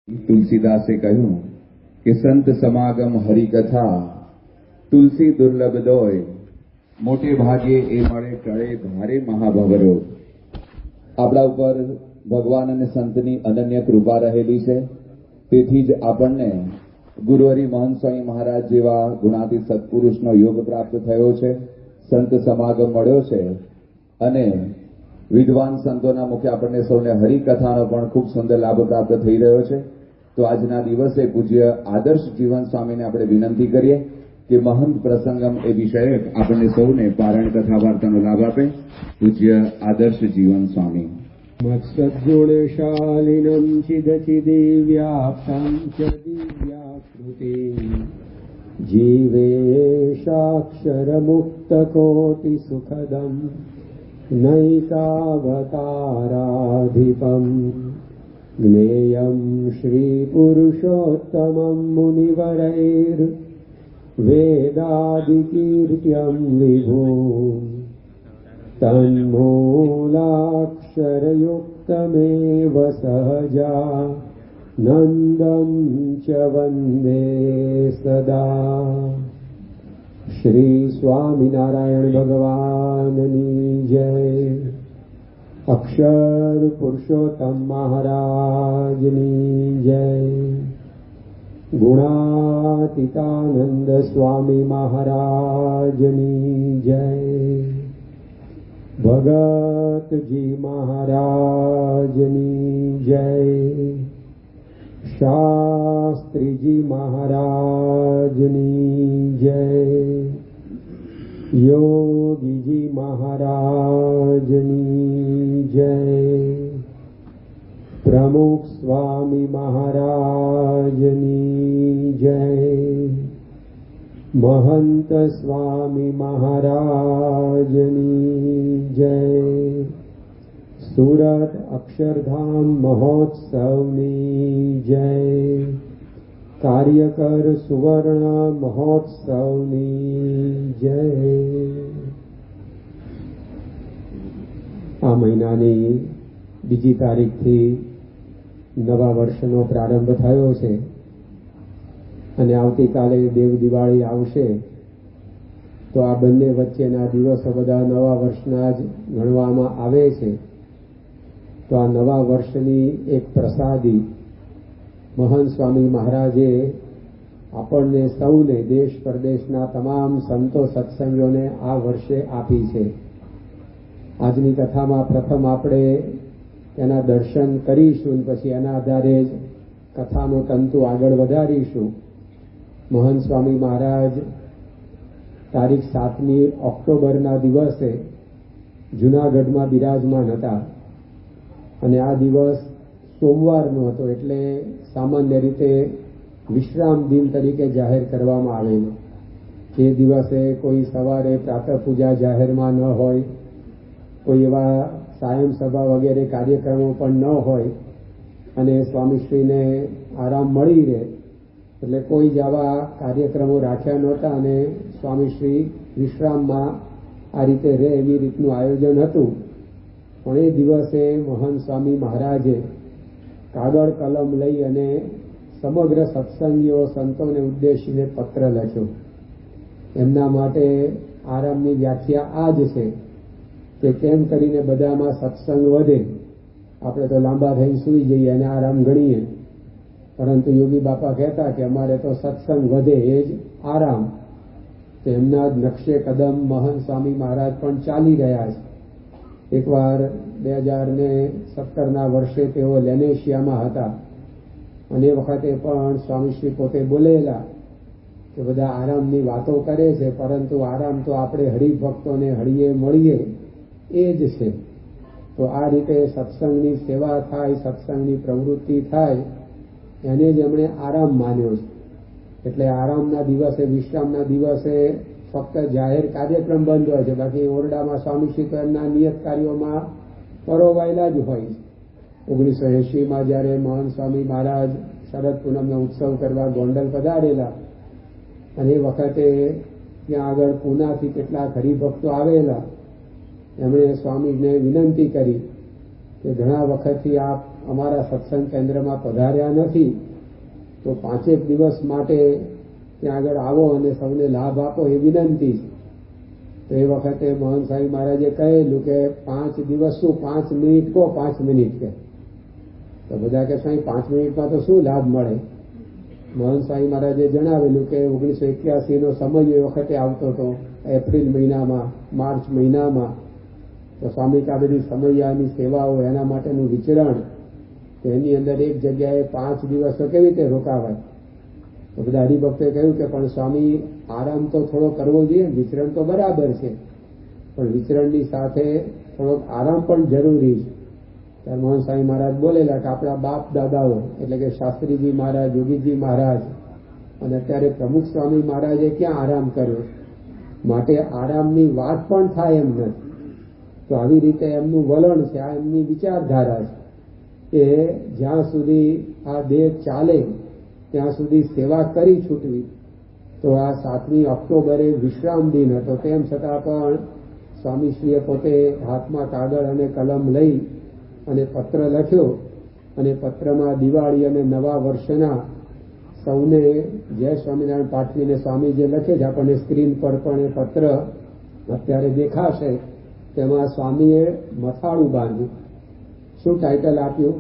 તુલસીદાસે કહ્યું કે સંત સમાગમ હરિકથા તુલસી દુર્લભ દોય, મોટે ભાગે એ મળે ટળે ભારે મહાભવરો. આપણા ઉપર ભગવાન અને સંતની અનન્ય કૃપા રહેલી છે. તેથી જ આપણને ગુરુહરિ મહંત સ્વામી મહારાજ જેવા ગુણાતીત સત્પુરુષનો યોગ પ્રાપ્ત થયો છે, સંત સમાગમ મળ્યો છે અને વિદ્વાન સંતોના મુખે આપણને સૌને હરિકથાનો પણ ખૂબ સુંદર લાભ પ્રાપ્ત થઈ રહ્યો છે. તો આજના દિવસે પૂજ્ય આદર્શ જીવન સ્વામીને આપણે વિનંતી કરીએ કે મહંત પ્રસંગમ એ વિષયક આપણને સૌને પારણ કથા વાર્તાનો લાભ આપે. પૂજ્ય આદર્શ જીવન સ્વામી. મત્સદ્ગુણશાલિનમ ચિદચિદિવ્યાપ્તમ ચ દિવ્યાકૃતિ જીવેશાક્ષરમુક્તકોટિ સુખદમ નૈકાવતારાધિપમ જ્ઞેયં શ્રીપુરુષોત્તમં મુનિવરૈર વેદાદિકીર્ત્યં વિભું તન્મૂલાક્ષરયુક્તમેવ સહજા નંદં ચ વંદે સદા. શ્રી સ્વામિનારાયણ ભગવાનની જય. અક્ષર પુરુષોત્તમ મહારાજની જય. ગુણાતીતાનંદ સ્વામી મહારાજની જય. ભગતજી મહારાજની જય. શાસ્ત્રીજી મહારાજની જય. યોગીજી મહારાજની જય. પ્રમુખ સ્વામી મહારાજની જય. મહંત સ્વામી મહારાજની જય. સુરત અક્ષરધામ મહોત્સવની જય. કાર્યકર સુવર્ણ મહોત્સવની જય. આ મહિનાની 2 તારીખથી નવા વર્ષનો પ્રારંભ થયો છે અને આવતીકાલે દેવ દિવાળી આવશે. તો આ બંને વચ્ચેના દિવસો બધા નવા વર્ષના જ ગણવામાં આવે છે. તો આ નવા વર્ષની એક પ્રસાદી મહંત સ્વામી મહારાજે આપણને સૌને દેશ પરદેશના તમામ સંતો સત્સંગીઓને આ વર્ષે આપી છે. આજની કથામાં પ્રથમ આપણે તેના દર્શન કરીશું, પછી એના આધારે જ કથાનું તંતુ આગળ વધારીશું. મહંત સ્વામી મહારાજ તારીખ 7મી ઓક્ટોબરના દિવસે જૂનાગઢમાં બિરાજમાન હતા અને આ દિવસ સોમવારનો હતો, એટલે સામાન્ય રીતે વિશ્રામ દિન તરીકે જાહેર કરવામાં આવેલો. એ દિવસે કોઈ સવારે પ્રાતઃ પૂજા જાહેરમાં ન હોય, કોઈ એવા સાયં સભા વગેરે કાર્યક્રમો પણ ન હોય અને સ્વામીશ્રીને આરામ મળી રહે એટલે કોઈ જ આવા કાર્યક્રમો રાખ્યા નહોતા અને સ્વામીશ્રી વિશ્રામમાં આ રીતે રહે એવી રીતનું આયોજન હતું. પણ એ દિવસે મહંત સ્વામી મહારાજે કાગળ કલમ લઈ અને સમગ્ર સત્સંગીઓ સંતોને ઉદ્દેશીને પત્ર લખ્યો. એમના માટે આરામની વ્યાખ્યા આ જ છે કે કેમ કરીને બધામાં સત્સંગ વધે. આપણે તો લાંબા થઈને સૂઈ જઈએ અને આરામ ગણીએ, પરંતુ યોગી બાપા કહેતા કે અમારે તો સત્સંગ વધે એ જ આરામ. તો એમના જ નકશે કદમ મહંત સ્વામી મહારાજ પણ ચાલી રહ્યા છે. એકવાર 2017ના વર્ષે તેઓ લેનેશિયામાં હતા અને એ વખતે પણ સ્વામીશ્રી પોતે બોલેલા કે બધા આરામની વાતો કરે છે, પરંતુ આરામ તો આપણે હરિભક્તોને હળીએ મળીએ એ જ છે. તો આ રીતે સત્સંગની સેવા થાય, સત્સંગની પ્રવૃત્તિ થાય, એને જ એમણે આરામ માન્યો છે. એટલે આરામના દિવસે, વિશ્રામના દિવસે ફક્ત જાહેર કાર્યક્રમ બંધ હોય છે, બાકી ઓરડામાં સ્વામીશ્રી તો એમના નિયત કાર્યોમાં પરોવાયેલા જ હોય છે. 1980માં જ્યારે મહંત સ્વામી મહારાજ શરદ પૂનમનો ઉત્સવ કરવા ગોંડલ પધારેલા અને એ વખતે ત્યાં આગળ પૂનાથી કેટલાક હરિભક્તો આવેલા, એમણે સ્વામીને વિનંતી કરી કે ઘણા વખતથી આપ અમારા સત્સંગ કેન્દ્રમાં પધાર્યા નથી તો 5 દિવસ માટે ત્યાં આગળ આવો અને સૌને લાભ આપો એ વિનંતી છે. તો એ વખતે મહંત સ્વામી મહારાજે કહેલું કે 5 દિવસ શું 5 મિનિટ કહો, 5 મિનિટ કે. તો બધા કે સ્વામી 5 મિનિટમાં તો શું લાભ મળે? મહંત સ્વામી મહારાજે જણાવેલું કે 1981નો સમય એ વખતે આવતો હતો, એપ્રિલ મહિનામાં, માર્ચ મહિનામાં. તો સ્વામી કા બધી સમયાની સેવાઓ એના માટેનું વિચરણ, તો એની અંદર એક જગ્યાએ 5 દિવસ તો કેવી રીતે રોકાવાય? તો બધા હરિભક્તોએ કહ્યું કે પણ સ્વામી આરામ તો થોડો કરવો જોઈએ, વિચરણ તો બરાબર છે પણ વિચરણની સાથે થોડોક આરામ પણ જરૂરી છે. ત્યારે મહંત સ્વામી મહારાજ બોલેલા કે આપણા બાપ દાદાઓ એટલે કે શાસ્ત્રીજી મહારાજ, યોગીજી મહારાજ અને અત્યારે પ્રમુખ સ્વામી મહારાજે ક્યાં આરામ કર્યો, માટે આરામની વાત પણ થાય એમ નથી. તો આવી રીતે એમનું વલણ છે, આ એમની વિચારધારા છે કે જ્યાં સુધી આ દેહ ચાલે ત્યાં સુધી સેવા કરી છૂટવી. તો આ 7મી ઓક્ટોબરે વિશ્રામ દિન હતો, તેમ છતાં પણ સ્વામીશ્રીએ પોતે હાથમાં કાગળ અને કલમ લઈ અને પત્ર લખ્યો અને પત્રમાં દિવાળી અને નવા વર્ષના સૌને જય સ્વામિનારાયણ પાઠવીને સ્વામી જે લખે છે, આપણને સ્ક્રીન પર પણ એ પત્ર અત્યારે દેખાશે. તેમાં સ્વામીએ મથાળું બાંધ્યું. શું ટાઇટલ આપ્યું?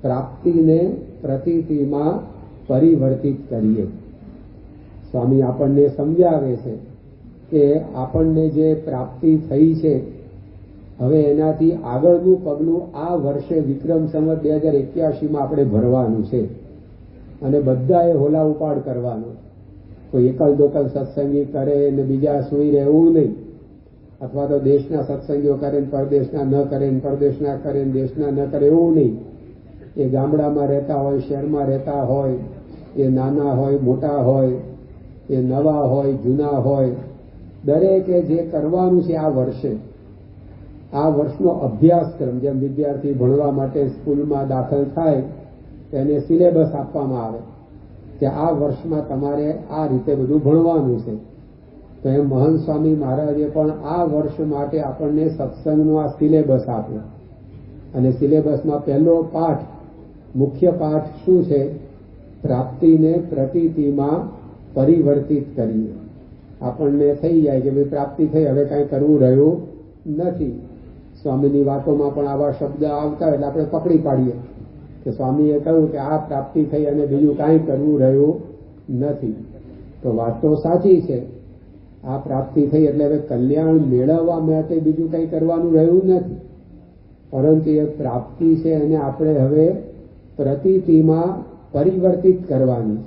પ્રાપ્તિને પ્રતીતિમાં પરિવર્તિત કરીએ. સ્વામી આપણને સમજાવે છે કે આપણને જે પ્રાપ્તિ થઈ છે હવે એનાથી આગળનું પગલું આ વર્ષે વિક્રમ સંવત 2081માં આપણે ભરવાનું છે અને બધાએ હોલા ઉપાડ કરવાનો. કોઈ એકલ દોકલ સત્સંગી કરે ને બીજા સુઈ રહેવું નહીં, અથવા તો દેશના સત્સંગીઓ કરે ને પરદેશના ન કરે ને પરદેશના કરે ને દેશના ન કરે એવું નહીં. એ ગામડામાં રહેતા હોય, શહેરમાં રહેતા હોય, એ નાના હોય, મોટા હોય, એ નવા હોય, જૂના હોય, દરેકે જે કરવાનું છે આ વર્ષે, આ વર્ષનો અભ્યાસક્રમ, જેમ વિદ્યાર્થી ભણવા માટે સ્કૂલમાં દાખલ થાય તેને સિલેબસ આપવામાં આવે કે આ વર્ષમાં તમારે આ રીતે બધું ભણવાનું છે. તો એમ મહંત સ્વામી મહારાજે પણ આ વર્ષ માટે આપણને સત્સંગનો આ સિલેબસ આપ્યો અને સિલેબસમાં પહેલો પાઠ, મુખ્ય પાઠ શું છે? પ્રાપ્તિને પ્રતીતિમાં પરિવર્તિત કરીએ. આપણને થઈ જાય કે ભાઈ પ્રાપ્તિ થઈ, હવે કાંઈ કરવું રહ્યું નથી. સ્વામીની વાતોમાં પણ આવા શબ્દ આવતા એટલે આપણે પકડી પાડીએ કે સ્વામીએ કહ્યું કે આ પ્રાપ્તિ થઈ અને બીજું કાંઈ કરવું રહ્યું નથી. તો વાત તો સાચી છે, આ પ્રાપ્તિ થઈ એટલે હવે કલ્યાણ મેળવવા માટે બીજું કંઈ કરવાનું રહ્યું નથી, પરંતુ એ પ્રાપ્તિ છે એને આપણે હવે પ્રતીતિમાં પરિવર્તિત કરવાની.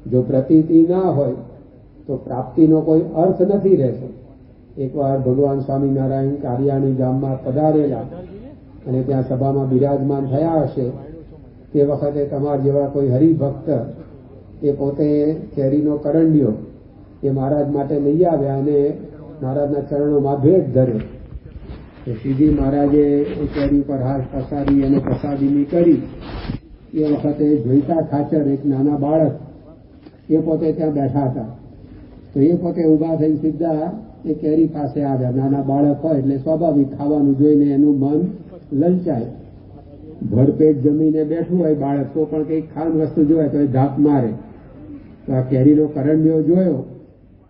જો પ્રતીતિ ના હોય તો પ્રાપ્તિનો કોઈ અર્થ નથી રહેતો. એકવાર ભગવાન સ્વામિનારાયણ કારિયાણી ગામમાં પધારેલા અને ત્યાં સભામાં બિરાજમાન થયા હશે. તે વખતે તમારા જેવા કોઈ હરિભક્ત એ પોતે કેરીનો કરંડિયો એ મહારાજ માટે લઈ આવ્યા અને મહારાજના ચરણોમાં ભેટ ધર્યો. તો સીધી મહારાજે એ કેરી પર હાથ પસારી અને પ્રસાદીની કરી. એ વખતે જોઈતા ખાચર એક નાના બાળક એ પોતે ત્યાં બેઠા હતા. તો એ પોતે ઊભા થઈ સીધા એ કેરી પાસે આવ્યા. નાના બાળક હોય એટલે સ્વાભાવિક ખાવાનું જોઈને એનું મન લલચાય. ભરપેટ જમીને બેઠું હોય બાળક તો પણ કંઈક ખાવાની વસ્તુ જોવે તો એ ધાપ મારે. તો આ કેરીનો કરંડિયો જોયો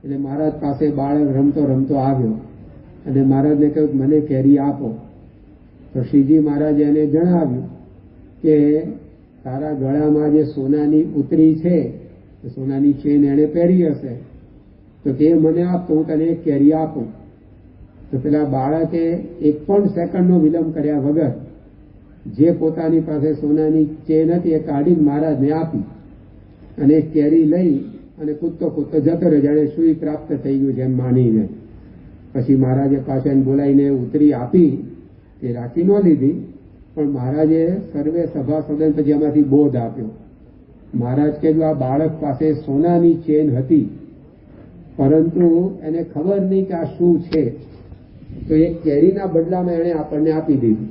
એટલે મહારાજ પાસે બાળક રમતો રમતો આવ્યો અને મહારાજને કહ્યું મને કેરી આપો. તો શ્રીજી મહારાજે એને જણાવ્યું કે તારા ગળામાં જે સોનાની ઉતરી છે, સોનાની ચેન એણે પહેરી હશે, તો કે મને આપ તો હું તને એક કેરી આપું. તો પેલા બાળકે એક પણ સેકન્ડનો વિલંબ કર્યા વગર જે પોતાની પાસે સોનાની ચેન હતી એ કાઢીને મહારાજને આપી અને એક કેરી લઈ અને કૂદતો કૂદતો જતો રહ્યો, જાણે સુઈ પ્રાપ્ત થઈ ગયું છે એમ માનીને. પછી મહારાજે પાછા બોલાવીને ઉતરી આપી, એ રાખી ન લીધી, પણ મહારાજે સર્વે સભાસદોને પછી એમાંથી બોધ આપ્યો. મહારાજ કે જો આ બાળક પાસે સોનાની ચેન હતી પરંતુ એને ખબર નહીં કે આ શું છે, તો એક કેરીના બદલામાં એણે આપણને આપી દીધી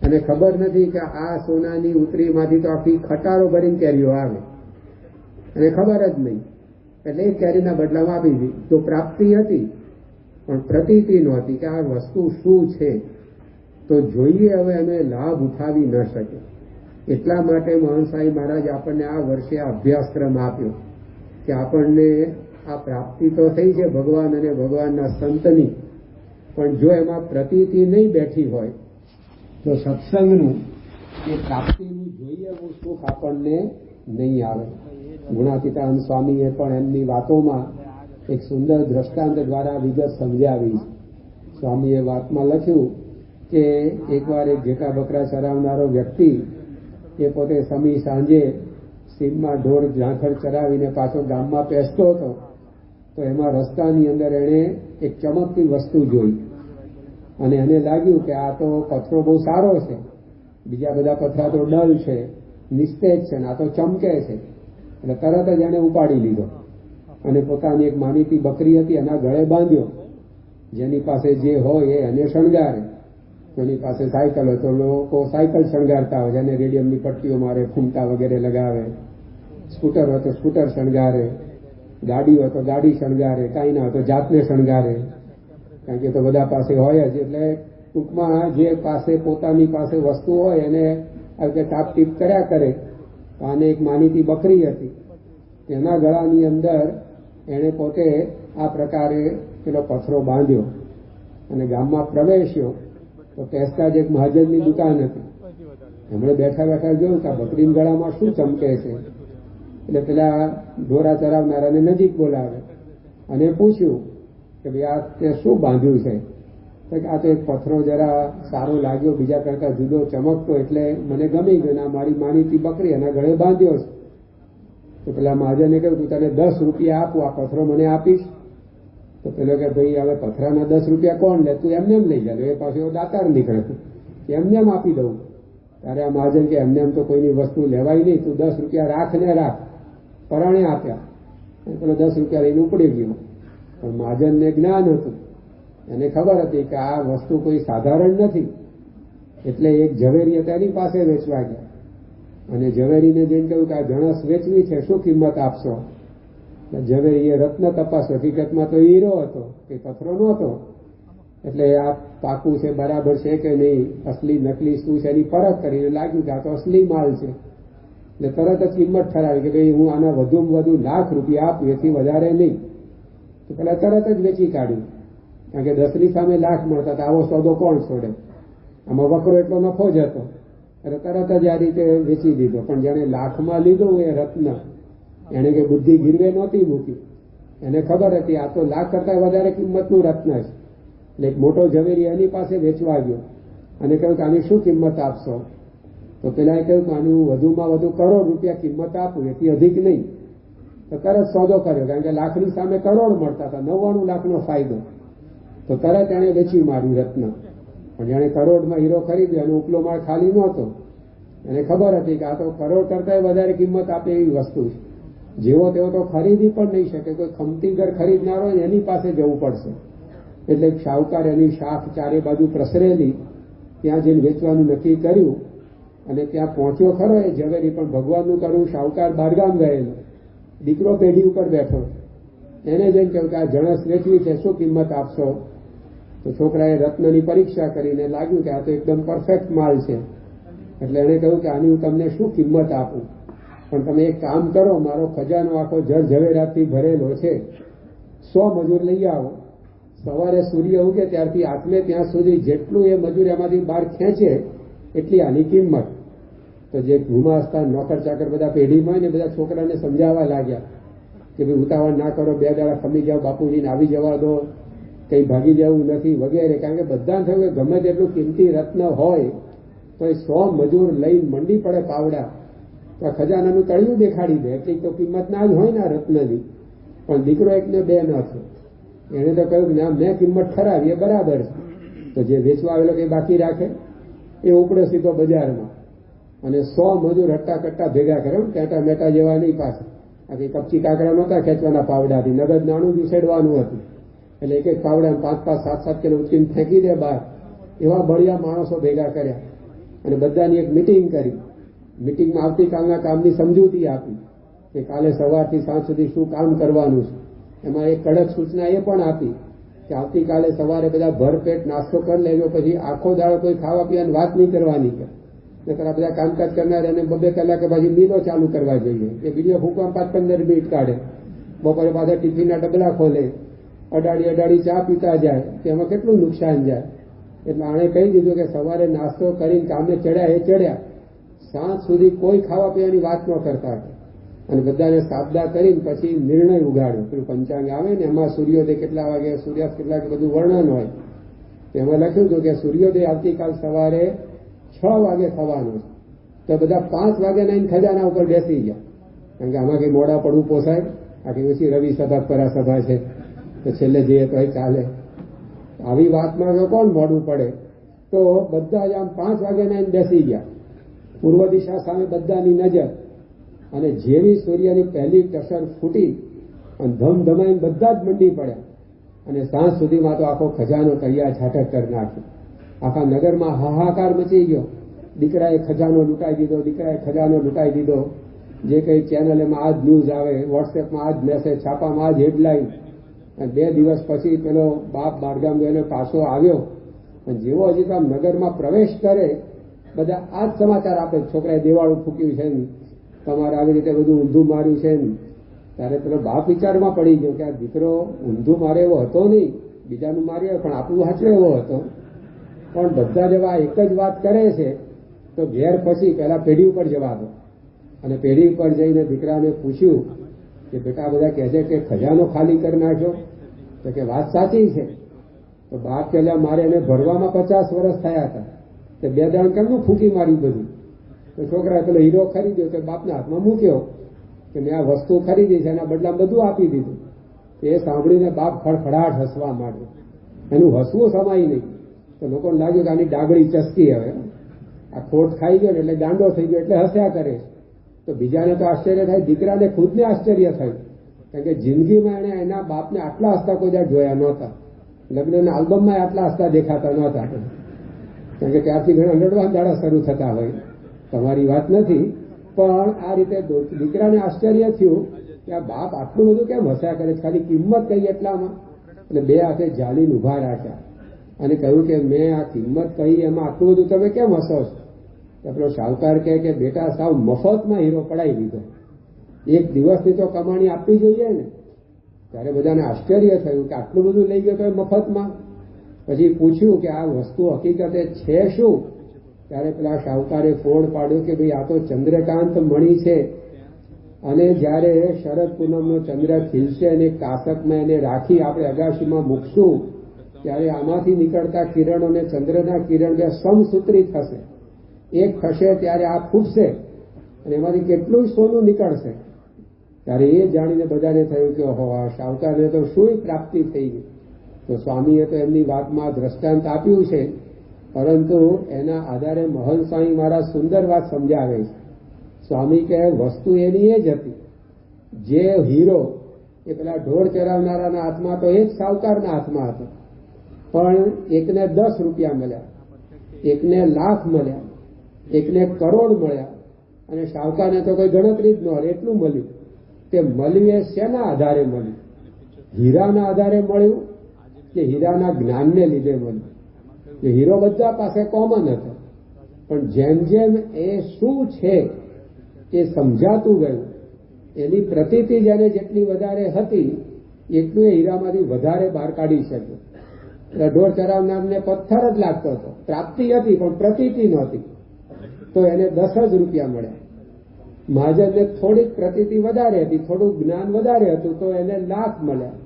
અને ખબર નથી કે આ સોનાની ઉતરીમાંથી તો આખી ખટારો ભરીને કેરીઓ આવે અને ખબર જ નહીં, એટલે એ કેરીના બદલામાં આપી દીધી. તો પ્રાપ્તિ હતી પણ પ્રતીતિ નહોતી કે આ વસ્તુ શું છે. તો જોઈએ હવે અમે લાભ ઉઠાવી ન શકે. એટલા માટે મહંસાઈ મહારાજ આપણને આ વર્ષે અભ્યાસક્રમ આપ્યો કે આપણને આ પ્રાપ્તિ તો થઈ છે ભગવાન અને ભગવાનના સંતની, પણ જો એમાં પ્રતીતિ નહીં બેઠી હોય તો સત્સંગનું એ પ્રાપ્તિનું જોઈએ એવું સુખ આપણને નહીં આવે. ગુણાતીતાનંદ સ્વામીએ પણ એમની વાતોમાં એક સુંદર દ્રષ્ટાંત દ્વારા વિગત સમજાવી. સ્વામીએ વાતમાં લખ્યું કે એકવાર એક ઘેટા બકરા ચરાવનારો વ્યક્તિ એ પોતે સમી સાંજે સીમમાં ઢોર ઝાંખર ચરાવીને પાછો ગામમાં પેસતો હતો, તો એમાં રસ્તાની અંદર એણે એક ચમકતી વસ્તુ જોઈ અને એને લાગ્યું કે આ તો પથ્થરો બહુ સારો છે, બીજા બધા પથ્થરા તો ડલ છે, નિસ્તેજ છે, આ તો ચમકે છે. એટલે તરત જ એને ઉપાડી લીધો અને પોતાની એક માનીતી બકરી હતી એના ગળે બાંધ્યો. જેની પાસે જે હોય એ એને શણગારે. કોઈની પાસે સાયકલ હોય તો લોકો સાયકલ શણગારતા હોય, જેને રેડિયમની પટ્ટીઓ મારે, ફૂમતા વગેરે લગાવે. સ્કૂટર હોય તો સ્કૂટર શણગારે, ગાડી હોય તો ગાડી શણગારે, કાંઈ ના હોય તો જાતને શણગારે. કારણ કે તો બધા પાસે હોય જ. એટલે ટૂંકમાં જે પાસે પોતાની પાસે વસ્તુ હોય એને આવી રીતે ટાપટીપ કર્યા કરે. આને એક માનીતી બકરી હતી, તેના ગળાની અંદર એણે પોતે આ પ્રકારે પેલો પથ્થરો બાંધ્યો અને ગામમાં પ્રવેશ્યો તો પેસતા જ એક મહાજનની દુકાન હતી. એમણે બેઠા બેઠા જોયું કે આ બકરીના ગળામાં શું ચમકે છે. એટલે પેલા ઢોરા ચરાવનારાને નજીક બોલાવે અને પૂછ્યું કે ભાઈ આ તે શું બાંધ્યું છે. તો આ તો એક પથ્થરો જરા સારો લાગ્યો, બીજા કરતા જુદો ચમકતો, એટલે મને ગમી ગયો. આ મારી માનીતી બકરી એના ગળે બાંધ્યો છે. તો પેલા મહાજને કહ્યું તું તને 10 રૂપિયા આપું, આ પથ્થરો મને આપીશ? તો પેલો કે ભાઈ હવે પથ્થરાના 10 રૂપિયા કોણ લે, તું એમને એમ લઈ જા. એ પાછો દાતાર નીકળે, એમને એમ આપી દઉં. ત્યારે આ મહાજન કે એમને એમ તો કોઈની વસ્તુ લેવાય નહીં, તું 10 રૂપિયા રાખ ને રાખ. પરાણે આપ્યા. પેલો 10 રૂપિયા લઈને ઉપડી ગયો. પણ મહાજનને જ્ઞાન હતું, એને ખબર હતી કે આ વસ્તુ કોઈ સાધારણ નથી. એટલે એક ઝવેરી હતા એની પાસે વેચવા ગયા અને ઝવેરીને જઈને કહ્યું કે આ જણસ વેચવી છે, શું કિંમત આપશો? ઝવેરીએ રત્ન તપાસ, હકીકતમાં તો હીરો હતો, કે પથ્થરો નહોતો. એટલે આ પાકું છે, બરાબર છે કે નહીં, અસલી નકલી શું છે એની પરખ કરીને લાગ્યું કે આ તો અસલી માલ છે. એટલે તરત જ કિંમત ઠરાવી કે ભાઈ હું આના વધુમાં વધુ લાખ રૂપિયા આપું, એથી વધારે નહીં. તો પેલા તરત જ વેચી કાઢ્યું, કારણ કે 10ની સામે લાખ મળતા હતા. આવો સોદો કોણ છોડે? આમાં વકરો એટલો નફો જ હતો. એટલે તરત જ આ રીતે વેચી દીધો. પણ જેને લાખમાં લીધું એ રત્ન, એને કે બુદ્ધિ ગીરવે નહોતી મૂકી. એને ખબર હતી આ તો લાખ કરતા વધારે કિંમતનું રત્ન છે. એટલે એક મોટો ઝવેરી એની પાસે વેચવા ગયો અને કહ્યું કે આની શું કિંમત આપશો? તો પેલા કહ્યું કે આની હું વધુમાં વધુ કરોડ રૂપિયા કિંમત આપું, એથી અધિક નહીં. તો તરત સોદો કર્યો, કારણ કે લાખની સામે કરોડ મળતા હતા, 99 લાખનો ફાયદો. તો તરત એણે વેચી માર્યું રત્ન. પણ જેણે કરોડમાં હીરો ખરીદ્યો એનો ઉપલો માળ ખાલી નહોતો. એને ખબર હતી કે આ તો કરોડ કરતા વધારે કિંમત આપે એવી વસ્તુ છે. જેવો તેવો તો ખરીદી પણ નહીં શકે. કોઈ ખમતી ઘર ખરીદનારો હોય એની પાસે જવું પડશે. એટલે શાહુકાર એની શાખ ચારે બાજુ પ્રસરેલી ત્યાં જઈને વેચવાનું નક્કી કર્યું અને ત્યાં પહોંચ્યો ખરો એ ઝવેરી, પણ ભગવાનનું કરવું, શાહુકાર બહારગામ ગયેલો, દીકરો પેઢી ઉપર બેઠો. એને જઈને કહ્યું કે આ જણસ વેચવી છે, શું કિંમત આપશો? તો છોકરાએ રત્નની પરીક્ષા કરીને લાગ્યું કે આ તો એકદમ પરફેક્ટ માલ છે. એટલે એણે કહ્યું કે આની હું તમને શું કિંમત આપું, પણ તમે એક કામ કરો, મારો ખજાનો આખો જળ ઝવેરાતથી ભરેલો છે, 100 મજૂર લઈ આવો. સવારે સૂર્ય ઉગે ત્યારથી આત્મે ત્યાં સુધી જેટલું એ મજૂર એમાંથી બહાર ખેંચે એટલી આની કિંમત. તો જે ગુમાસ્તા નોકર ચાકર બધા પેઢીમાં હોય ને બધા છોકરાને સમજાવવા લાગ્યા કે ભાઈ ઉતાવળ ના કરો, 2 દાડા ખમી જાઓ, બાપુજીને આવી જવા દો, કંઈ ભાગી જવું નથી વગેરે. કારણ કે બધાને થયું કે ગમે તેટલું કિંમતી રત્ન હોય તો એ 100 મજૂર લઈ મંડી પડે પાવડા તો આ ખજાનાનું તળિયું દેખાડી દે. એટલી તો કિંમત ના જ હોય ને રત્નની. પણ દીકરો 1 ને 2 ન થયો. એને તો કહ્યું કે ના, મેં કિંમત ઠરાવી એ બરાબર છે. તો જે વેચવા આવેલો કે બાકી રાખે, એ ઉપડે સીધો બજારમાં અને 100 મજૂર હટ્ટા કટ્ટા ભેગા કરે, ટેટા મેટા જેવા નહીં પાસે. આ કંઈ કપચી કાકડા નહોતા ખેંચવાના પાવડાથી, નગદ નાણું જ ઉછેડવાનું હતું. એટલે એક એક પાવડા 5-5, 7-7 કિલો ઉચકીને ફેંકી દે બહાર. એવા બળિયા માણસો ભેગા કર્યા અને બધાની એક મિટિંગ કરી. મિટિંગમાં આવતીકાલના કામની સમજૂતી આપી કે કાલે સવારથી સાંજ સુધી શું કામ કરવાનું છે. એમાં એક કડક સૂચના એ પણ આપી કે આવતીકાલે સવારે બધા ભરપેટ નાસ્તો કરી લેજો, પછી આખો દાડો કોઈ ખાવા પીવાની વાત નહીં કરવાની. નકર આ બધા કામકાજ કરનાર એને 2 કલાકે પાછી મિલો ચાલુ કરવા જોઈએ. એ વિડીયો ફૂંકવામાં 5-15 મિનિટ કાઢે, બપોરે પાછા ટિફિનના ડબલા ખોલે, અડાડી ચા પીતા જાય, તેમાં કેટલું નુકસાન જાય. એટલે આણે કહી દીધું કે સવારે નાસ્તો કરીને કામે ચડ્યા એ ચડ્યા, સાંજ સુધી કોઈ ખાવા પીવાની વાત ન કરતા. અને બધાને સાબદા કરીને પછી નિર્ણય ઉગાડ્યો. પેલું પંચાંગ આવે ને એમાં સૂર્યોદય કેટલા વાગે, સૂર્યાસ્ત કેટલા વાગે બધું વર્ણન હોય. તેમાં લખ્યું હતું કે સૂર્યોદય આવતીકાલ સવારે 6 વાગે થવાનો છે. તો બધા 5 વાગે નાઈને ખજાના ઉપર બેસી ગયા, કારણ કે આમાં કઈ મોડા પડવું પોસાય. આખી ઓછી રવિ સભા પરાસભા છે, તો છેલ્લે જઈએ તો ચાલે. આવી વાતમાં તો કોણ મોડું પડે. તો બધા જ આમ 5 વાગે નાઈને બેસી ગયા. પૂર્વ દિશા સામે બધાની નજર, અને જેવી સૂર્યની પહેલી ટસર ફૂટી અને ધમધમાઈને બધા જ મંડી પડ્યા. અને સાંજ સુધીમાં તો આખો ખજાનો તૈયાર છાટક કરી નાખ્યો. આખા નગરમાં હાહાકાર મચી ગયો. દીકરાએ ખજાનો લૂંટાઈ દીધો, દીકરાએ ખજાનો લૂંટાઈ દીધો. જે કંઈ ચેનલમાં આ જ ન્યૂઝ આવે, વોટ્સએપમાં આ જ મેસેજ, છાપામાં આ જ હેડલાઇન. અને 2 દિવસ પછી પેલો બાપ બહારગામ ગયેલો પાછો આવ્યો, અને જેવો હજી તો નગરમાં પ્રવેશ કરે, બધા આ જ સમાચાર આપે, છોકરાએ દેવાળું ફૂક્યું છે ને, તમારે આવી રીતે બધું ઊંધું માર્યું છે ને. ત્યારે પેલો બાપ વિચારમાં પડી ગયો કે આ દીકરો ઊંધું મારે એવો હતો નહીં, બીજાનું માર્યો પણ આપણું હાચો એવો હતો. પણ બધા જેવા એક જ વાત કરે છે, તો ઘેર પછી પહેલા પેઢી ઉપર જવા દો. અને પેઢી ઉપર જઈને દીકરાને પૂછ્યું કે બેટા બધા કહે છે કે ખજાનો ખાલી કરી નાખ્યો, તો કે વાત સાચી છે. તો બાપ કે મારે એને ભરવામાં 50 વર્ષ થયા હતા, તો 2 દાણ કેમનું ફૂંકી માર્યું બધું. તો છોકરાએ પેલો હીરો ખરીદ્યો, કે બાપના હાથમાં મૂક્યો કે મેં આ વસ્તુ ખરીદી છે, એના બદલામાં બધું આપી દીધું. એ સાંભળીને બાપ ખડખડાટ હસવા માંડ્યો. એનું હસવું સમાય નહીં. તો લોકોને લાગ્યું કે આની ડાગડી ચસકી, હવે આ ખોટ ખાઈ ગયો ને એટલે ગાંડો થઈ ગયો એટલે હસ્યા કરે. તો બીજાને તો આશ્ચર્ય થાય, દીકરાને ખુદને આશ્ચર્ય થયું, કારણ કે જિંદગીમાં એણે એના બાપને આટલા હસતા કોઈ વાર જોયા નહોતા. લગ્નના આલ્બમમાં આટલા હસતા દેખાતા નહોતા, કારણ કે ત્યારથી ઘણા લડવા દાડા શરૂ થતા હોય. તમારી વાત નથી, પણ આ રીતે દીકરાને આશ્ચર્ય થયું કે આ બાપ આટલું બધું કેમ હસ્યા કરે છે, ખાલી કિંમત કહી એટલામાં. એટલે 2 હાથે ઝાલીને ઉભા રાખ્યા અને કહ્યું કે મેં આ કિંમત કહી એમાં આટલું બધું તમે કેમ હસો છો. તો પેલો શાહુકાર કહે કે બેટા સાવ મફતમાં હીરો પડાવી દીધો, 1 દિવસની તો કમાણી આપવી જોઈએ ને. ત્યારે બધાને આશ્ચર્ય થયું કે આટલું બધું લઈ ગયો તો મફતમાં. પછી પૂછ્યું કે આ વસ્તુ હકીકતે છે શું. ત્યારે પેલા શાહુકારે ફોડ પાડ્યો કે ભાઈ આ તો ચંદ્રકાંત મણી છે, અને જ્યારે શરદ પૂનમનો ચંદ્ર ખીલશે અને કાસકમાં એને રાખી આપણે અગાશીમાં મૂકશું, ત્યારે આમાંથી નીકળતા કિરણોને ચંદ્રના કિરણ 2 સમસૂત્રી થશે. એક થશે ત્યારે આ ફૂટશે અને એમાંથી કેટલું સોનું નીકળશે. ત્યારે એ જાણીને બધાને થયું કે ઓહો, આ શાહુકારને તો શું પ્રાપ્તિ થઈ ગઈ. તો સ્વામીએ તો એમની વાતમાં દ્રષ્ટાંત આપ્યું છે, પરંતુ એના આધારે મહંત સ્વામી મારા સુંદર વાત સમજાવે છે. સ્વામી કહે વસ્તુ એની એ જ હતી. જે હીરો એ પેલા ઢોર ચરાવનારાના હાથમાં તો એ જ શાહુકારના હાથમાં હતો, પણ એકને 10 રૂપિયા મળ્યા, એકને લાખ મળ્યા, એકને કરોડ મળ્યા, અને શાહુકારને તો કોઈ ગણતરી જ ન હોય એટલું મળ્યું. તે મળ્યું એ શેના આધારે મળ્યું? હીરાના આધારે મળ્યું કે હીરાના જ્ઞાનને લીધે મળ્યું? કે હીરો બધા પાસે કોમન હતો, પણ જેમ જેમ એ શું છે એ સમજાતું ગયું, એની પ્રતીતિ જેને જેટલી વધારે હતી એટલું એ હીરામાંથી વધારે બહાર કાઢી શક્યો. એટલે ઢોર ચરાવનારને પથ્થર જ લાગતો હતો, પ્રાપ્તિ હતી પણ પ્રતીતિ નહોતી, તો એને 10 જ રૂપિયા મળ્યા. મહાજનને થોડીક પ્રતીતિ વધારે હતી, થોડું જ્ઞાન વધારે હતું, તો એને લાખ મળ્યા.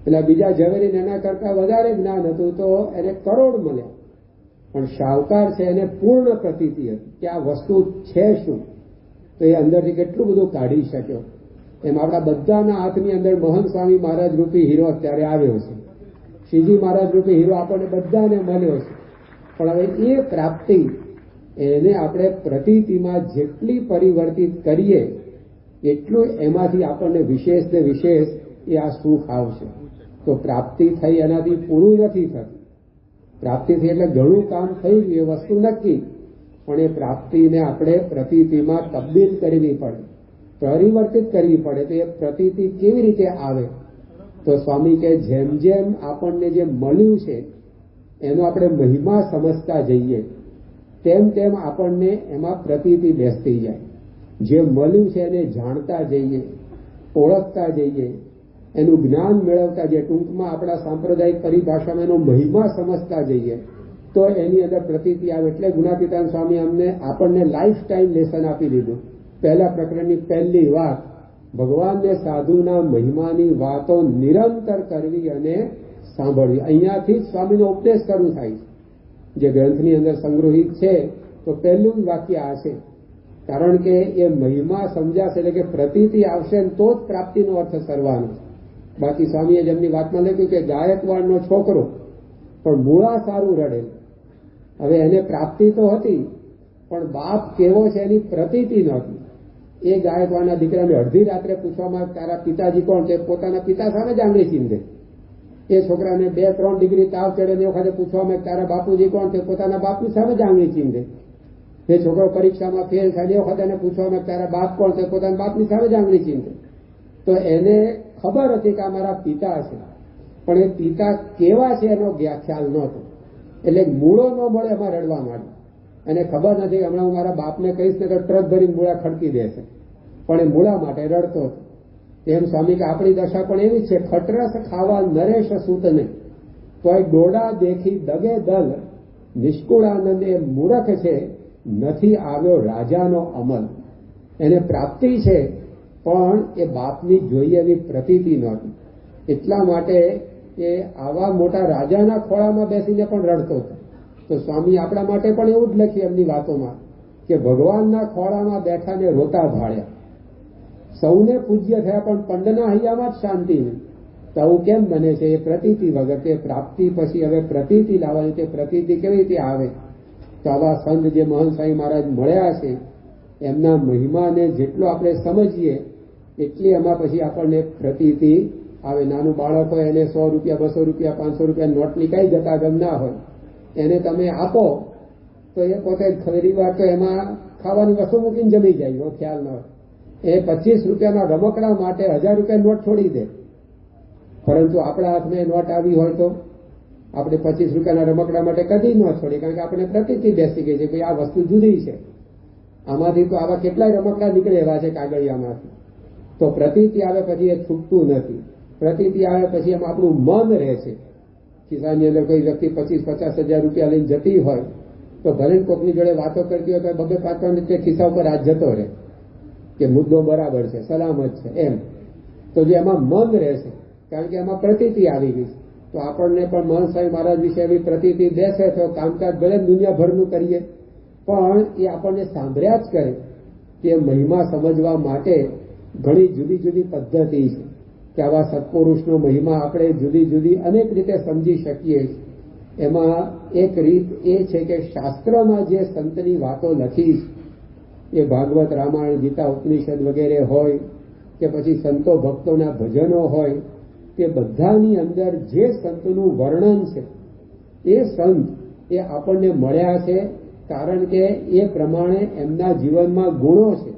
પેલા બીજા ઝવેરીને એના કરતા વધારે જ્ઞાન હતું તો એને કરોડ મળ્યા. પણ શાહુકાર છે એને પૂર્ણ પ્રતીતિ હતી કે આ વસ્તુ છે શું, તો એ અંદરથી કેટલું બધું કાઢી શક્યો. એમ આપણા બધાના હાથની અંદર મહંત સ્વામી મહારાજ રૂપી હીરો અત્યારે આવ્યો છે. શ્રીજી મહારાજ રૂપી હીરો આપણને બધાને મળ્યો છે. પણ હવે એ પ્રાપ્તિ એને આપણે પ્રતીતિમાં જેટલી પરિવર્તિત કરીએ એટલું એમાંથી આપણને વિશેષ ને વિશેષ એ આ સુખ આવશે. તો પ્રાપ્તિ થઈ એનાથી પૂરું નથી થતું. પ્રાપ્તિ થઈ એટલે ઘણું કામ થઈ ગયું એ વસ્તુ નક્કી, પણ એ પ્રાપ્તિને આપણે પ્રતીતિમાં તબદીલ કરવી પડે, પરિવર્તિત કરવી પડે. તો એ પ્રતીતિ કેવી રીતે આવે? તો સ્વામી કહે જેમ જેમ આપણને જે મળ્યું છે એનો આપણે મહિમા સમજતા જઈએ તેમ તેમ આપણને એમાં પ્રતીતિ બેસતી જાય. જે મળ્યું છે એને જાણતા જઈએ, ઓળખતા જઈએ, એનું જ્ઞાન મેળવતા જઈએ, ટૂંકમાં આપણા સાંપ્રદાયિક પરિભાષામાં એનો મહિમા સમજતા જઈએ, તો એની અંદર પ્રતીતિ આવે. એટલે ગુણાતીતાન સ્વામી આપણને લાઈફ ટાઈમ લેસન આપી દીધું. પહેલા પ્રકરણની પહેલી વાત, ભગવાનને સાધુના મહિમાની વાતો નિરંતર કરવી અને સાંભળવી. અહીંયાથી જ સ્વામીનો ઉપદેશ શરૂ થાય છે. જે ગ્રંથની અંદર સંગ્રહિત છે તો પહેલું જ વાક્ય આ છે. કારણ કે એ મહિમા સમજાશે, એટલે કે પ્રતીતિ આવશે તો જ પ્રાપ્તિનો અર્થ સરવાનો. બાકી સ્વામીએ જેમની વાતમાં લખ્યું કે ગાયકવાડનો છોકરો પણ મૂળા સારું રડેલ. હવે એને પ્રાપ્તિ તો હતી, પણ બાપ કેવો છે એની પ્રતીતિ નહોતી. એ ગાયકવાડના દીકરાને અડધી રાત્રે પૂછવામાં તારા પિતાજી કોણ, તે પોતાના પિતા સામે જ આંગળી ચીંધે. એ છોકરાને 2-3 ડિગ્રી તાવ ચડે ને વખતે પૂછવામાં તારા બાપુજી કોણ, તે પોતાના બાપની સામે જ આંગળી ચીંધે. એ છોકરો પરીક્ષામાં ફેલ થાય એ વખતે એને પૂછવામાં તારા બાપ કોણ, તે પોતાના બાપની સામે જ આંગળી ચીંધે. તો એને ખબર હતી કે આ મારા પિતા છે, પણ એ પિતા કેવા છે એનો ખ્યાલ નહોતો. એટલે મૂળો ન મળે એમાં રડવા માંડ્યો. અને ખબર નથી હમણાં હું મારા બાપને કહીશ ને તો ટ્રક ભરીને મૂળા ખડકી દેશે, પણ એ મૂળા માટે રડતો હતો. એમ સ્વામી કે આપણી દશા પણ એવી છે, ખટરસ ખાવા નરેશ સૂત નહીં, તોય ડોડા દેખી દગે દલ, નિષ્કુળાનંદ એ મૂરખ છે, નથી આવ્યો રાજાનો અમલ. એને પ્રાપ્તિ છે પણ એ બાપની જોઈએ એવી પ્રતીતિ નહોતી. એટલા માટે એ આવા મોટા રાજાના ખોળામાં બેસીને પણ રડતો હતો. તો સ્વામી આપણા માટે પણ એવું જ લખ્યું એમની વાતોમાં કે ભગવાનના ખોળામાં બેઠાને રોતા ભાળ્યા, સૌને પૂજ્ય થયા પણ પંડના હૈયામાં જ શાંતિ નહીં. તો આવું કેમ બને છે? એ પ્રતીતિ વગર. તે પ્રાપ્તિ પછી હવે પ્રતીતિ લાવવાની. તે પ્રતીતિ કેવી રીતે આવે? તો આવા સંત જે મહંત સ્વામી મહારાજ મળ્યા છે એમના મહિમાને જેટલો આપણે સમજીએ એટલી એમાં પછી આપણને પ્રતીતિ આવે. નાનું બાળક હોય એને 100 રૂપિયા, 200 રૂપિયા, 500 રૂપિયા નોટની કઈ ગતાગમ ના હોય, એને તમે આપો તો એ પોતે ખરી વાર તો એમાં ખાવાની વસ્તુ મૂકીને જમી જાય, એવો ખ્યાલ ન હોય. એ 25 રૂપિયાના રમકડા માટે 1000 રૂપિયા નોટ છોડી દે. પરંતુ આપણા હાથમાં નોટ આવી હોય તો આપણે 25 રૂપિયાના રમકડા માટે કદી ન છોડી, કારણ કે આપણે પ્રતીતિ બેસી ગઈ છે કે આ વસ્તુ જુદી છે. આમાંથી તો આવા કેટલાય રમકડા નીકળે એવા છે કાગળિયામાંથી. તો પ્રતીતિ આવે પછી એ છૂટતું નથી. પ્રતીતિ આવે પછી એમાં આપણું મન રહે છે. ખિસ્સાની અંદર કોઈ વ્યક્તિ 25-50 હજાર રૂપિયા લઈને જતી હોય તો ભલે કોકની જોડે વાતો કરતી હોય તો 2-5 મિનિટ ખિસ્સા ઉપર હાથ જતો રહે કે મુદ્દો બરાબર છે, સલામત છે એમ. તો જે એમાં મન રહેશે, કારણ કે એમાં પ્રતીતિ આવી ગઈ. તો આપણને પણ મહંત સ્વામી મહારાજ વિશે એવી પ્રતીતિ બેસે તો કામકાજ ભલે દુનિયાભરનું કરીએ પણ એ આપણને સાંભળ્યા જ કરે કે મહિમા સમજવા માટે ઘણી જુદી જુદી પદ્ધતિ છે કે આવા સત્પુરુષનો મહિમા આપણે જુદી જુદી અનેક રીતે સમજી શકીએ. એમાં એક રીત એ છે કે શાસ્ત્રમાં જે સંતની વાતો લખી એ ભાગવત, રામાયણ, ગીતા, ઉપનિષદ વગેરે હોય કે પછી સંતો ભક્તોના ભજનો હોય, તે બધાની અંદર જે સંતનું વર્ણન છે એ સંત એ આપણને મળ્યા છે કારણ કે એ પ્રમાણે એમના જીવનમાં ગુણો છે.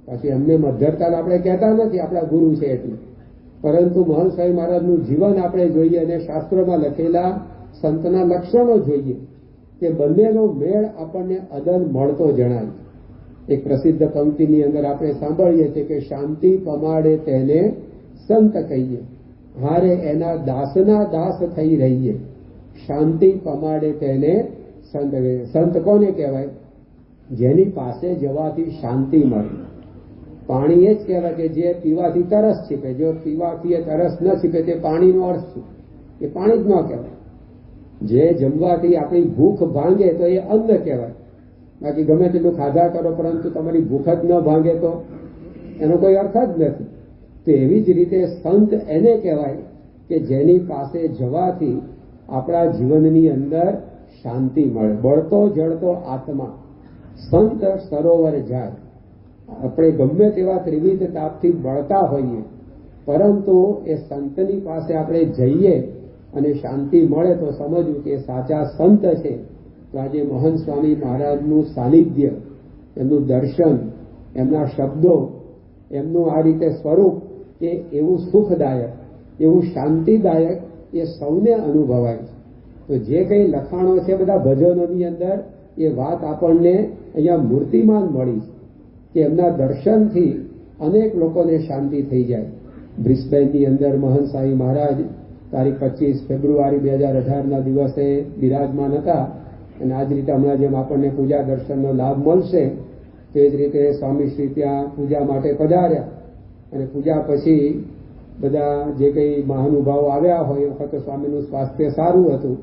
પછી એમને મધ્યરકાલ આપણે કહેતા નથી આપણા ગુરુ છે એટલે, પરંતુ મહંત સ્વામી મહારાજનું જીવન આપણે જોઈએ અને શાસ્ત્રોમાં લખેલા સંતના લક્ષણો જોઈએ કે બંનેનો મેળ આપણને અદન મળતો જણાય. એક પ્રસિદ્ધ પંક્તિની અંદર આપણે સાંભળીએ છીએ કે શાંતિ પમાડે તેને સંત કહીએ, હારે એના દાસના દાસ થઈ રહીએ. શાંતિ પમાડે તેને સંત કહીએ. સંત કોને કહેવાય? જેની પાસે જવાથી શાંતિ મળે. પાણી એ જ કહેવાય કે જે પીવાથી તરસ છીપે. જો પીવાથી એ તરસ ન છીપે તે પાણીનો અર્થ શું? એ પાણી જ ન કહેવાય. જે જમવાથી આપણી ભૂખ ભાંગે તો એ અન્ન કહેવાય. બાકી ગમે તેટલું ખાધા કરો પરંતુ તમારી ભૂખ જ ન ભાંગે તો એનો કોઈ અર્થ જ નથી. તો એવી જ રીતે સંત એને કહેવાય કે જેની પાસે જવાથી આપણા જીવનની અંદર શાંતિ મળે. બળતો જળતો આત્મા સંત સરોવર જાય. આપણે ગમે તેવા ત્રિવિધ તાપથી બળતા હોઈએ પરંતુ એ સંતની પાસે આપણે જઈએ અને શાંતિ મળે તો સમજવું કે સાચા સંત છે. તો આજે મહંત સ્વામી મહારાજનું સાનિધ્ય, એમનું દર્શન, એમના શબ્દો, એમનું આ રીતે સ્વરૂપ એ એવું સુખદાયક, એવું શાંતિદાયક એ સૌને અનુભવાય છે. તો જે કંઈ લખાણો છે બધા ભજનોની અંદર એ વાત આપણને અહીંયા મૂર્તિમાન મળી કે એમના દર્શનથી અનેક લોકોને શાંતિ થઈ જાય. બ્રિસ્બેનની અંદર મહંત સ્વામી મહારાજ તારીખ 25 ફેબ્રુઆરી 2018ના દિવસે બિરાજમાન હતા અને આ જ રીતે હમણાં જેમ આપણને પૂજા દર્શનનો લાભ મળશે તે જ રીતે સ્વામીશ્રી ત્યાં પૂજા માટે પધાર્યા અને પૂજા પછી બધા જે કંઈ મહાનુભાવો આવ્યા હોય એ વખતે સ્વામીનું સ્વાસ્થ્ય સારું હતું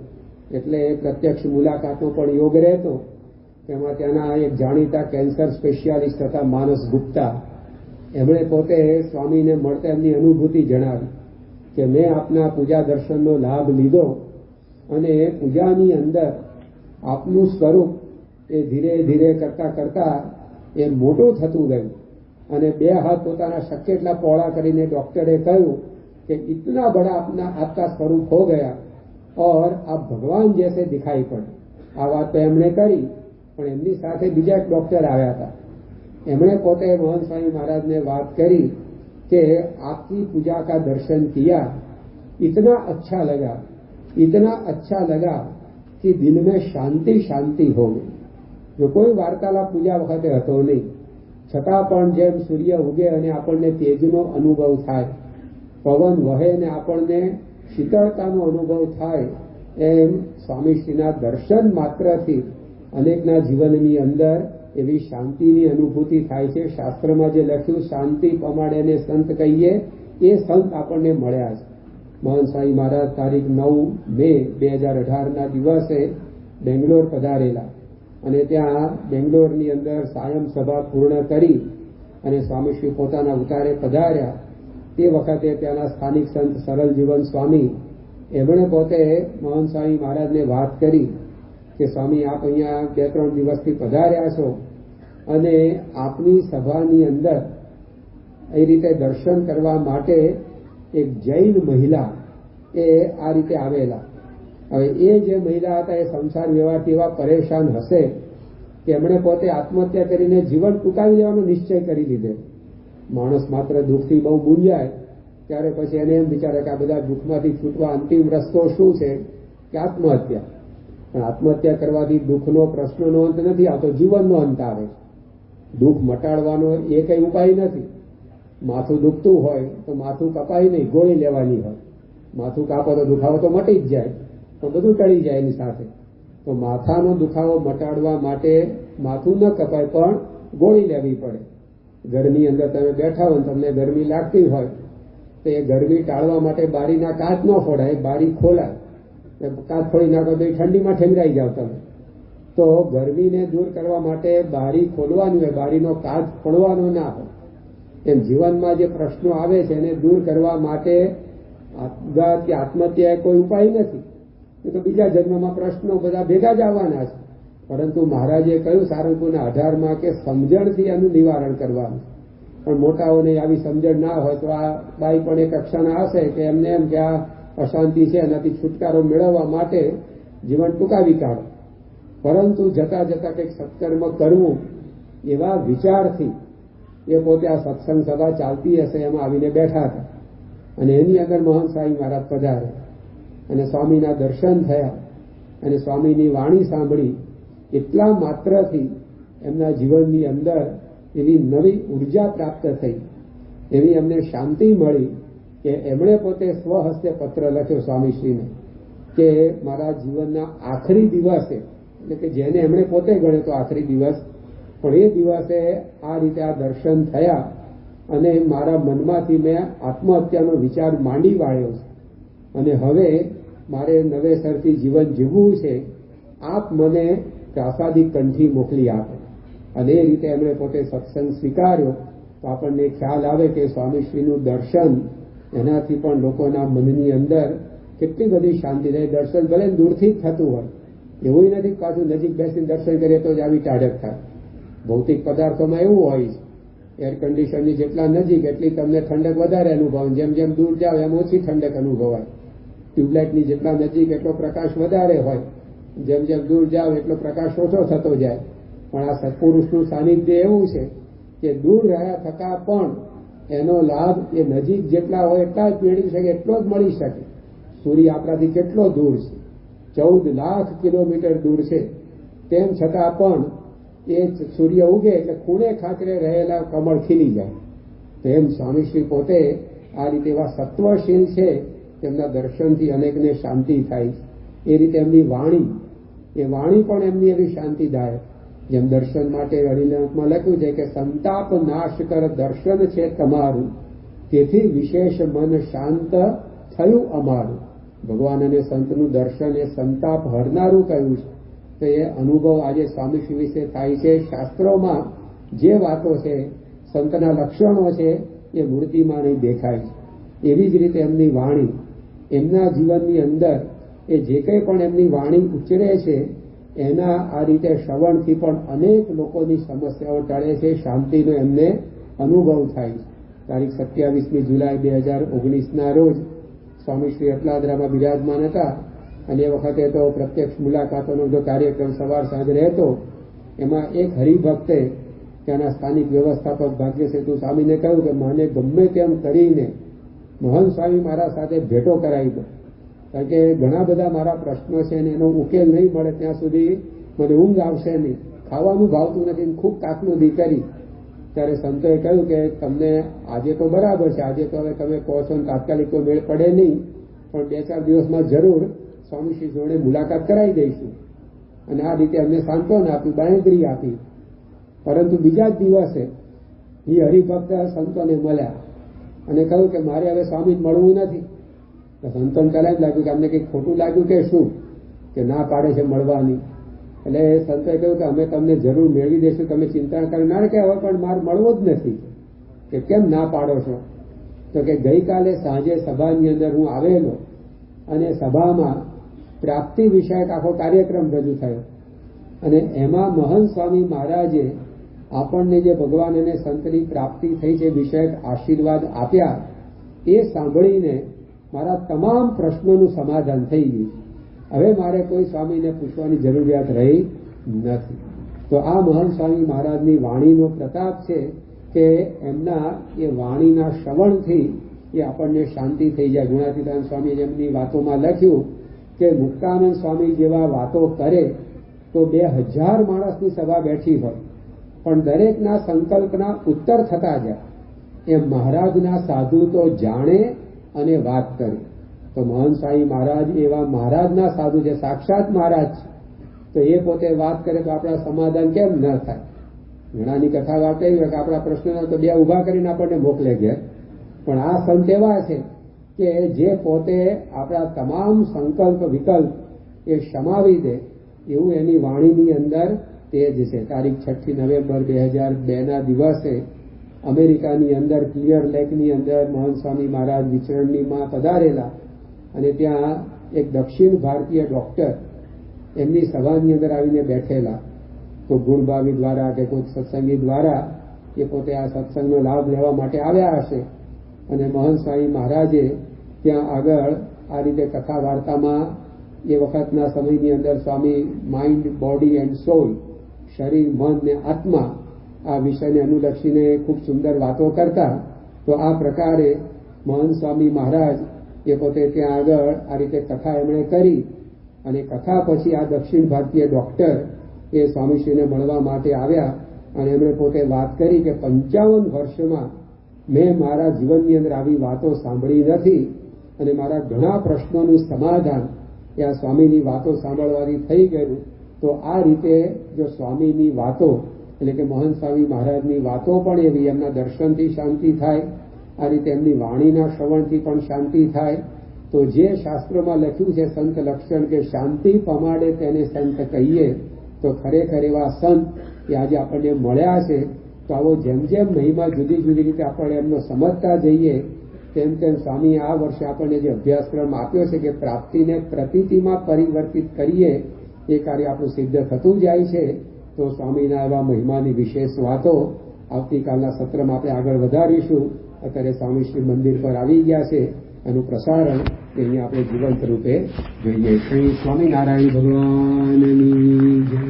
એટલે પ્રત્યક્ષ મુલાકાતનો પણ યોગ રહેતો. તેમાં ત્યાંના એક જાણીતા કેન્સર સ્પેશિયાલિસ્ટ હતા માનસ ગુપ્તા. એમણે પોતે સ્વામીને મળતા એમની અનુભૂતિ જણાવી કે મેં આપના પૂજા દર્શનનો લાભ લીધો અને પૂજાની અંદર આપનું સ્વરૂપ એ ધીરે ધીરે કરતા કરતા એ મોટું થતું ગયું અને 2 હાથ પોતાના શક્ય એટલા પહોળા કરીને ડોક્ટરે કહ્યું કે ઇતના બડા આપકા સ્વરૂપ હો ગયા और आप भगवान जैसे दिखाई पड़े. આ વાત તો એમણે કરી પણ એમની સાથે બીજા એક ડોક્ટર આવ્યા હતા. એમણે પોતે મહંત સ્વામી મહારાજને વાત કરી કે आपकी पूजा का दर्शन किया इतना अच्छा लगा कि दिल में शांति शांति हो गई. જો કોઈ વાર્તાલાપ પૂજા વખતે હતો નહીં છતાં પણ જેમ સૂર્ય ઉગે અને આપણને તેજનો અનુભવ થાય, પવન વહે અને આપણને શીતળતાનો અનુભવ થાય, એમ સ્વામીશ્રીના દર્શન માત્રથી અનેકના જીવનની અંદર એવી શાંતિની અનુભૂતિ થાય છે. શાસ્ત્રમાં જે લખ્યું શાંતિ પમાડેને સંત કહીએ એ સંત આપણને મળ્યા છે. મહંત સ્વામી મહારાજ તારીખ 9 મે 2018ના દિવસે બેંગ્લોર પધારેલા અને ત્યાં બેંગ્લોરની અંદર સાયમ સભા પૂર્ણ કરી અને સ્વામીશ્રી પોતાના ઉતારે પધાર્યા. તે વખતે ત્યાંના સ્થાનિક સંત સરલ જીવન સ્વામી એમણે પોતે મહંત સ્વામી મહારાજને વાત કરી કે સ્વામી આપ અહીંયા 2-3 દિવસથી પધાર્યા છો અને આપની સભાની અંદર એ રીતે દર્શન કરવા માટે એક જૈન મહિલા એ આ રીતે આવેલા. હવે એ જે મહિલા હતા એ સંસાર વ્યવહારથી એવા પરેશાન હશે કે એમણે પોતે આત્મહત્યા કરીને જીવન ટૂંકાવી લેવાનો નિશ્ચય કરી લીધો. માણસ માત્ર દુઃખથી બહુ મૂંઝાય ત્યારે પછી એને એમ વિચારે કે આ બધા દુઃખમાંથી છૂટવા અંતિમ રસ્તો શું છે કે આત્મહત્યા. પણ આત્મહત્યા કરવાથી દુઃખનો પ્રશ્નનો અંત નથી આવતો, જીવનનો અંત આવે. દુઃખ મટાડવાનો એ કંઈ ઉપાય નથી. માથું દુખતું હોય તો માથું કપાય નહીં, ગોળી લેવાની હોય. માથું કાપો તો દુખાવો તો મટી જ જાય, તો બધું ટળી જાય એની સાથે. તો માથાનો દુખાવો મટાડવા માટે માથું ન કપાય પણ ગોળી લેવી પડે. ઘરની અંદર તમે બેઠા હોય તમને ગરમી લાગતી હોય તો એ ગરમી ટાળવા માટે બારીના કાચ ન ફોડાય, બારી ખોલાય. કાચ ફોડી નાખો તો એ ઠંડીમાં ઠેંગરાઈ જાવ તમે. તો ગરમીને દૂર કરવા માટે બારી ખોલવાની હોય, બારીનો કાચ ફોડવાનો ના હોય. એમ જીવનમાં જે પ્રશ્નો આવે છે એને દૂર કરવા માટે આપઘાત કે આત્મહત્યા કોઈ ઉપાય નથી. એ તો બીજા જન્મમાં પ્રશ્નો બધા ભેગા જ આવવાના છે. પરંતુ મહારાજે કહ્યું સારંગપુરના 18માં કે સમજણથી એનું નિવારણ કરવાનું. પણ મોટાઓને આવી સમજણ ના હોય તો આ બાઈ પણ એક કક્ષાના હશે કે એમને એમ કે આ અશાંતિ છે એનાથી છુટકારો મેળવવા માટે જીવન ટૂંકાવી કાઢો. પરંતુ જતા જતા કંઈક સત્કર્મ કરવું એવા વિચારથી એ પોતે આ સત્સંગ સભા ચાલતી હશે એમાં આવીને બેઠા હતા અને એની અંદર મહંત સ્વામી મહારાજ પધાર્યા અને સ્વામીના દર્શન થયા અને સ્વામીની વાણી સાંભળી. એટલા માત્રથી એમના જીવનની અંદર એવી નવી ઉર્જા પ્રાપ્ત થઈ, એવી એમને શાંતિ મળી કે એમણે પોતે સ્વહસ્તે પત્ર લખ્યો સ્વામીશ્રીને કે મારા જીવનના આખરી દિવસે, એટલે કે જેને એમણે પોતે ગણ્યો તો આખરી દિવસ, પણ એ દિવસે આ રીતે આ દર્શન થયા અને મારા મનમાંથી મેં આત્મહત્યાનો વિચાર માંડી વાળ્યો છે અને હવે મારે નવેસરથી જીવન જીવવું છે. આપ મને પ્રાસાદિક કંઠી મોકલી આપો. અને એ રીતે એમણે પોતે સત્સંગ સ્વીકાર્યો. તો આપણને ખ્યાલ આવે કે સ્વામીશ્રીનું દર્શન એનાથી પણ લોકોના મનની અંદર કેટલી બધી શાંતિ રહે. દર્શન ભલે દૂરથી જ થતું હોય, એવું નથી પાછું નજીક બેસીને દર્શન કરીએ તો જ આવી ટાઢક થાય. ભૌતિક પદાર્થોમાં એવું હોય છે, એર કન્ડિશનની જેટલા નજીક એટલી તમને ઠંડક વધારે અનુભવાય, જેમ જેમ દૂર જાવ એમ ઓછી ઠંડક અનુભવાય. ટ્યુબલાઇટની જેટલા નજીક એટલો પ્રકાશ વધારે હોય, જેમ જેમ દૂર જાવ એટલો પ્રકાશ ઓછો થતો જાય. પણ આ સત્પુરુષનું સાનિધ્ય એવું છે કે દૂર રહ્યા થતાં પણ એનો લાભ એ નજીક જેટલા હોય એટલા જ મેળવી શકે, એટલો જ મળી શકે. સૂર્ય આપણાથી કેટલો દૂર છે, 14 લાખ કિલોમીટર દૂર છે, તેમ છતાં પણ એ સૂર્ય ઉગે એટલે ખૂણે ખાચરે રહેલા કમળ ખીલી જાય. તેમ સ્વામીશ્રી પોતે આ રીતે એવા સત્વશીલ છે, તેમના દર્શનથી અનેકને શાંતિ થાય. એ રીતે એમની વાણી, એ વાણી પણ એમની એવી શાંતિદાયક. જેમ દર્શન માટે હરિનાથમાં લખ્યું છે કે સંતાપ નાશ કર દર્શન છે તમારું, તેથી વિશેષ મન શાંત થયું અમારું. ભગવાન અને સંતનું દર્શન એ સંતાપ હરનારું કહ્યું છે. તો એ અનુભવ આજે સ્વામીશ્રી વિશે થાય છે. શાસ્ત્રોમાં જે વાતો છે, સંતના લક્ષણો છે, એ મૂર્તિમાં નહીં દેખાય છે. એવી જ રીતે એમની વાણી, એમના જીવનની અંદર એ જે કંઈ પણ એમની વાણી ઉચ્ચરે છે, એના આ રીતે શ્રવણથી પણ અનેક લોકોની સમસ્યાઓ ટળે છે, શાંતિનો એમને અનુભવ થાય છે. તારીખ 27મી જુલાઈ 2019ના રોજ સ્વામીશ્રી અટલાદરામાં બિરાજમાન હતા અને એ વખતે તો પ્રત્યક્ષ મુલાકાતોનો જો કાર્યક્રમ સવાર સાંજ રહેતો. એમાં એક હરિભક્તે ત્યાંના સ્થાનિક વ્યવસ્થાપક ભાગ્યસેતુ સ્વામીને કહ્યું કે મને ગમે તેમ કરીને મહંત સ્વામી મારા સાથે ભેટો કરાવી દો, કારણ કે ઘણા બધા મારા પ્રશ્નો છે અને એનો ઉકેલ નહીં મળે ત્યાં સુધી મને ઊંઘ આવશે નહીં, ખાવાનું ભાવતું નથી, ખૂબ કાકનુદી કરી. ત્યારે સંતોએ કહ્યું કે તમને આજે તો બરાબર છે, આજે તો હવે તમે કહો છો ને તાત્કાલિક તો મેળ પડે નહીં, પણ 2-4 દિવસમાં જરૂર સ્વામીશ્રી જોડે મુલાકાત કરાવી દઈશું. અને આ રીતે અમને સાંત્વન આપ્યું, બાંહેધરી આપી. પરંતુ બીજા જ દિવસે એ હરિભક્ત સંતોને મળ્યા અને કહ્યું કે મારે હવે સ્વામી મળવું નથી. તો સંતોને પહેલાં જ લાગ્યું કે અમને કંઈક ખોટું લાગ્યું કે શું, કે ના પાડે છે મળવાની. એટલે સંતોએ કહ્યું કે અમે તમને જરૂર મેળવી દઈશું, તમે ચિંતા કરી ના કે હવે પણ મારે મળવો જ નથી. કે કેમ ના પાડો છો? તો કે ગઈકાલે સાંજે સભાની અંદર હું આવેલો અને સભામાં પ્રાપ્તિ વિષયક આખો કાર્યક્રમ રજૂ થયો અને એમાં મહંત સ્વામી મહારાજે આપણને જે ભગવાન અને સંતની પ્રાપ્તિ થઈ છે વિષયક આશીર્વાદ આપ્યા, એ સાંભળીને મારા તમામ પ્રશ્નોનું સમાધાન થઈ ગયું. હવે મારે કોઈ સ્વામીને પૂછવાની જરૂરિયાત રહી નથી. તો આ મહંત સ્વામી મહારાજની વાણીનો પ્રતાપ છે કે એમના એ વાણીના શ્રવણથી એ આપણને શાંતિ થઈ જાય. ગુણાતીતાનંદ સ્વામીએ એમની વાતોમાં લખ્યું કે મુક્તાનંદ સ્વામી જેવા વાતો કરે તો 2000 માણસની સભા બેઠી હોય, પણ દરેકના સંકલ્પના ઉત્તર થતા જાય. એમ મહારાજના સાધુ તો જાણે અને વાત કરે. તો મહંત સ્વામી મહારાજ એવા મહારાજના સાધુ છે, સાક્ષાત મહારાજ છે. તો એ પોતે વાત કરે તો આપણા સમાધાન કેમ ન થાય? ઘણાની કથા વાર્તા એવી કે આપણા પ્રશ્નોને તો 2 ઊભા કરીને આપણને મોકલે ઘેર. પણ આ સંત એવા છે કે જે પોતે આપણા તમામ સંકલ્પ વિકલ્પ એ સમાવી દે, એવું એની વાણીની અંદર તેજ છે. તારીખ 6 નવેમ્બર 2002ના દિવસે અમેરિકાની અંદર ક્લિયર લેકની અંદર મહંત સ્વામી મહારાજ વિચરણનીમાં પધારેલા અને ત્યાં એક દક્ષિણ ભારતીય ડોક્ટર એમની સભાની અંદર આવીને બેઠેલા. તો ગુણભાવી દ્વારા કે કોઈ સત્સંગી દ્વારા એ પોતે આ સત્સંગનો લાભ લેવા માટે આવ્યા હશે અને મહંત સ્વામી મહારાજે ત્યાં આગળ આ રીતે કથા વાર્તામાં એ વખતના સમયની અંદર સ્વામી માઇન્ડ, બોડી એન્ડ સોલ, શરીર, મન ને આત્મા, આ વિષયને અનુલક્ષીને ખૂબ સુંદર વાતો કરતા. તો આ પ્રકારે મહંત સ્વામી મહારાજ એ પોતે ત્યાં આગળ આ રીતે કથા એમણે કરી અને કથા પછી આ દક્ષિણ ભારતીય ડોક્ટર એ સ્વામીશ્રીને મળવા માટે આવ્યા અને એમણે પોતે વાત કરી કે 55 વર્ષમાં મેં મારા જીવનની અંદર આવી વાતો સાંભળી નથી અને મારા ઘણા પ્રશ્નોનું સમાધાન એ આ સ્વામીની વાતો સાંભળવાથી થઈ ગયું. તો આ રીતે જો સ્વામીની વાતો એટલે કે મહંત સ્વામી મહારાજની વાતો પણ એવી, એમના દર્શનથી શાંતિ થાય, આ રીતે એમની વાણીના શ્રવણથી પણ શાંતિ થાય. તો જે શાસ્ત્રોમાં લખ્યું છે સંત લક્ષણ કે શાંતિ પમાડે તેને સંત કહીએ, તો ખરેખર એવા સંત કે આજે આપણને મળ્યા છે. તો આવો જેમ જેમ મહિમા જુદી જુદી રીતે આપણે એમનો સમજતા જઈએ તેમ તેમ સ્વામી આ વર્ષે આપણને જે અભ્યાસક્રમ આપ્યો છે કે પ્રાપ્તિને પ્રતીતિમાં પરિવર્તિત કરીએ, એ કાર્ય આપણું સિદ્ધ થતું જાય છે. તો સ્વામીના એવા મહિમાની વિશેષ વાતો આવતીકાલના સત્રમાં આપણે આગળ વધારીશું. અત્યારે સ્વામીશ્રી મંદિર પર આવી ગયા છે, એનું પ્રસારણ અહીંયા આપણે જીવંત રૂપે જોઈએ. શ્રી સ્વામિનારાયણ ભગવાનની જય.